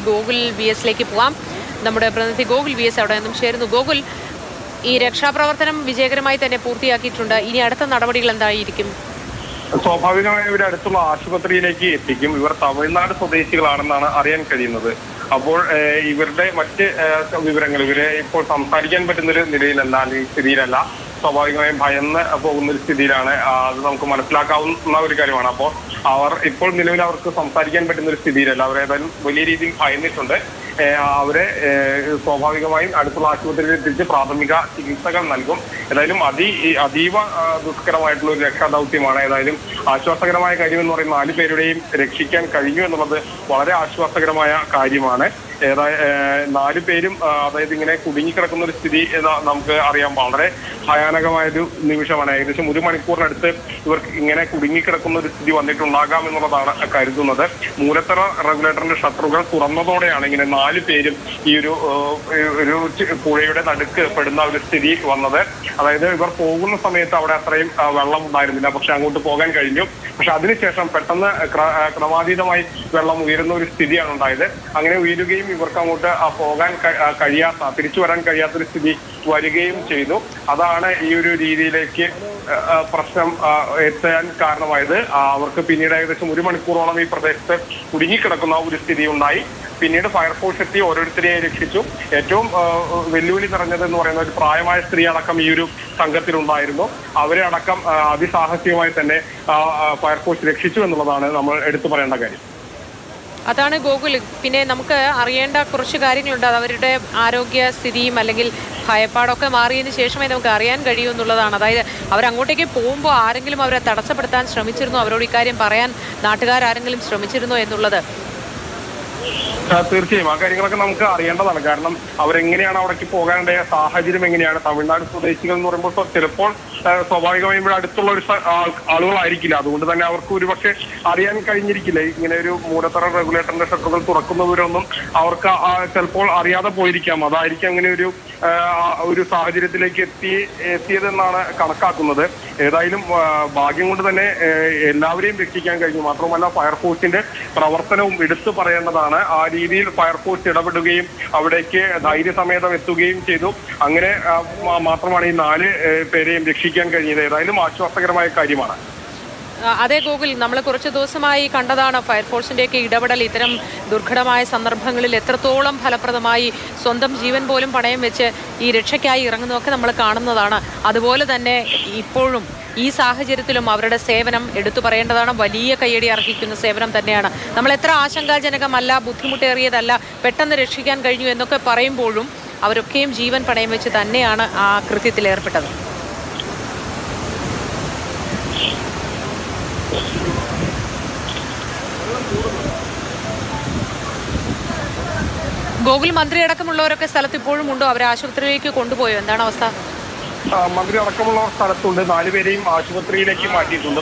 Gokul VS പോവാം. നമ്മുടെ പ്രതിനിധി ഗോകുൽ VS അവിടെ നിന്നും ചേരുന്നു. ഗോകുൽ, ഈ രക്ഷാപ്രവർത്തനം വിജയകരമായി തന്നെ പൂർത്തിയാക്കിയിട്ടുണ്ട്. ഇനി അടുത്ത നടപടികൾ എന്തായിരിക്കും? സ്വാഭാവികമായും ഇവരെ അടുത്തുള്ള ആശുപത്രിയിലേക്ക് എത്തിക്കും. ഇവർ തമിഴ്നാട് സ്വദേശികളാണെന്നാണ് അറിയാൻ കഴിയുന്നത്. അപ്പോൾ ഇവരുടെ മറ്റ് വിവരങ്ങൾ, ഇവരെ ഇപ്പോൾ സംസാരിക്കാൻ പറ്റുന്നൊരു നിലയിലല്ല, അല്ലെങ്കിൽ സ്ഥിതിയിലല്ല. സ്വാഭാവികമായും ഭയന്ന് പോകുന്ന ഒരു സ്ഥിതിയിലാണ്. അത് നമുക്ക് മനസ്സിലാക്കാവുന്ന ഒരു കാര്യമാണ്. അപ്പോൾ അവർ ഇപ്പോൾ നിലവിൽ അവർക്ക് സംസാരിക്കാൻ പറ്റുന്ന ഒരു സ്ഥിതിയിലല്ല. അവരേതായാലും വലിയ രീതിയിൽ ഭയന്നിട്ടുണ്ട്. അവരെ സ്വാഭാവികമായും അടുത്തുള്ള ആശുപത്രിയിൽ എത്തിച്ച് പ്രാഥമിക ചികിത്സകൾ നൽകും. ഏതായാലും അതീവ ദുഷ്കരമായിട്ടുള്ള ഒരു രക്ഷാദൗത്യമാണ്. ഏതായാലും ആശ്വാസകരമായ കാര്യം എന്ന് പറയുന്ന 4 പേരുടെയും രക്ഷിക്കാൻ കഴിഞ്ഞു എന്നുള്ളത് വളരെ ആശ്വാസകരമായ കാര്യമാണ്. 4 പേരും അതായത് ഇങ്ങനെ കുടുങ്ങിക്കിടക്കുന്ന ഒരു സ്ഥിതി നമുക്ക് അറിയാം. വളരെ ഭയാനകമായൊരു നിമിഷമാണ്. ഏകദേശം 1 മണിക്കൂറിനടുത്ത് ഇവർക്ക് ഇങ്ങനെ കുടുങ്ങിക്കിടക്കുന്ന ഒരു സ്ഥിതി വന്നിട്ടുണ്ടാകാം എന്നുള്ളതാണ് കരുതുന്നത്. മൂലത്തറ റെഗുലേറ്ററിന്റെ ഷട്ടറുകൾ തുറന്നതോടെയാണ് ഇങ്ങനെ 4 പേരും ഈ ഒരു പുഴയുടെ നടുക്ക് പെടുന്ന ഒരു സ്ഥിതി വന്നത്. അതായത് ഇവർ പോകുന്ന സമയത്ത് അവിടെ അത്രയും വെള്ളം ഉണ്ടായിരുന്നില്ല, പക്ഷെ അങ്ങോട്ട് പോകാൻ കഴിഞ്ഞു. പക്ഷെ അതിനുശേഷം പെട്ടെന്ന് ക്രമാതീതമായി വെള്ളം ഉയരുന്ന ഒരു സ്ഥിതിയാണ് ഉണ്ടായത്. അങ്ങനെ ഉയരുകയും ഇവർക്ക് അങ്ങോട്ട് പോകാൻ കഴിയാത്ത, തിരിച്ചു വരാൻ കഴിയാത്തൊരു സ്ഥിതി വരികയും ചെയ്തു. അതാണ് ഈ ഒരു രീതിയിലേക്ക് പ്രശ്നം എത്താൻ കാരണമായത്. അവർക്ക് പിന്നീട് ഏകദേശം 1 മണിക്കൂറോളം ഈ പ്രദേശത്ത് കുടുങ്ങിക്കിടക്കുന്ന ഒരു സ്ഥിതി ഉണ്ടായി. പിന്നീട് ഫയർഫോഴ്സ് എത്തി ഓരോരുത്തരെയും രക്ഷിച്ചു. ഏറ്റവും വെല്ലുവിളി നിറഞ്ഞത് എന്ന് പറയുന്ന ഒരു പ്രായമായ സ്ത്രീ അടക്കം ഈ ഒരു സംഘത്തിലുണ്ടായിരുന്നു. അവരെ അടക്കം അതിസാഹസികമായി തന്നെ ഫയർഫോഴ്സ് രക്ഷിച്ചു എന്നുള്ളതാണ് നമ്മൾ എടുത്തു പറയേണ്ട കാര്യം. അതാണ് ഗോകുൽ. പിന്നെ നമുക്ക് അറിയേണ്ട കുറച്ച് കാര്യങ്ങളുണ്ട്. അത് അവരുടെ ആരോഗ്യസ്ഥിതിയും അല്ലെങ്കിൽ ഭയപ്പാടൊക്കെ മാറിയതിന് ശേഷമേ നമുക്ക് അറിയാൻ കഴിയൂ എന്നുള്ളതാണ്. അതായത് അവരങ്ങോട്ടേക്ക് പോകുമ്പോൾ ആരെങ്കിലും അവരെ തടസ്സപ്പെടുത്താൻ ശ്രമിച്ചിരുന്നോ, അവരോട് ഇക്കാര്യം പറയാൻ നാട്ടുകാരെങ്കിലും ശ്രമിച്ചിരുന്നോ എന്നുള്ളത്? തീർച്ചയായും ആ കാര്യങ്ങളൊക്കെ നമുക്ക് അറിയേണ്ടതാണ്. കാരണം അവരെങ്ങനെയാണ് അവിടേക്ക് പോകാനുണ്ടായ സാഹചര്യം എങ്ങനെയാണ്. തമിഴ്നാട് സ്വദേശികൾ എന്ന് പറയുമ്പോൾ ചിലപ്പോൾ സ്വാഭാവികമായും ഇവിടെ അടുത്തുള്ള ഒരു ആളുകളായിരിക്കില്ല. അതുകൊണ്ട് തന്നെ അവർക്ക് ഒരുപക്ഷെ അറിയാൻ കഴിഞ്ഞിരിക്കില്ല. ഇങ്ങനെ ഒരു മൂലത്തറ റെഗുലേറ്ററിന്റെ ഷട്ടറുകൾ തുറക്കുന്നവരൊന്നും അവർക്ക് ചിലപ്പോൾ അറിയാതെ പോയിരിക്കാം. അതായിരിക്കും അങ്ങനെ ഒരു സാഹചര്യത്തിലേക്ക് എത്തിയതെന്നാണ് കണക്കാക്കുന്നത്. ഏതായാലും ഭാഗ്യം കൊണ്ട് തന്നെ എല്ലാവരെയും രക്ഷിക്കാൻ കഴിഞ്ഞു. മാത്രമല്ല ഫയർഫോഴ്സിന്റെ പ്രവർത്തനവും എടുത്തു പറയേണ്ടതാണ്. ആ രീതിയിൽ ഫയർഫോഴ്സ് ഇടപെടുകയും അവിടേക്ക് ധൈര്യസമേതം എത്തുകയും ചെയ്തു. അങ്ങനെ മാത്രമാണ് ഈ 4 പേരെയും രക്ഷിക്കാൻ കഴിഞ്ഞത്. ഏതായാലും ആശ്വാസകരമായ കാര്യമാണ്. അതെ ഗോകുൽ, നമ്മൾ കുറച്ച് ദിവസമായി കണ്ടതാണ് ഫയർഫോഴ്സിന്റെയൊക്കെ ഇടപെടൽ ഇത്തരം ദുർഘടമായ സന്ദർഭങ്ങളിൽ എത്രത്തോളം ഫലപ്രദമായി സ്വന്തം ജീവൻ പോലും പണയം വെച്ച് ഈ രക്ഷയ്ക്കായി ഇറങ്ങുന്നതൊക്കെ നമ്മൾ കാണുന്നതാണ്. അതുപോലെ തന്നെ ഇപ്പോഴും ഈ സാഹചര്യത്തിലും അവരുടെ സേവനം എടുത്തു പറയേണ്ടതാണ്. വലിയ കയ്യടി അർഹിക്കുന്ന സേവനം തന്നെയാണ്. നമ്മൾ എത്ര ആശങ്കാജനകമല്ല, ബുദ്ധിമുട്ടേറിയതല്ല, പെട്ടെന്ന് രക്ഷിക്കാൻ കഴിഞ്ഞു എന്നൊക്കെ പറയുമ്പോഴും അവരൊക്കെയും ജീവൻ പണയം വെച്ച് തന്നെയാണ് ആ കൃത്യത്തിൽ ഏർപ്പെട്ടത്. ഗോകുൽ, മന്ത്രി അടക്കമുള്ളവരൊക്കെ സ്ഥലത്ത് ഇപ്പോഴും ഉണ്ടോ? അവരെ ആശുപത്രിയിലേക്ക് കൊണ്ടുപോയോ? എന്താണ് അവസ്ഥ? മന്ത്രി അടക്കമുള്ളവർ സ്ഥലത്തുണ്ട്. 4 പേരെയും ആശുപത്രിയിലേക്ക് മാറ്റിയിട്ടുണ്ട്.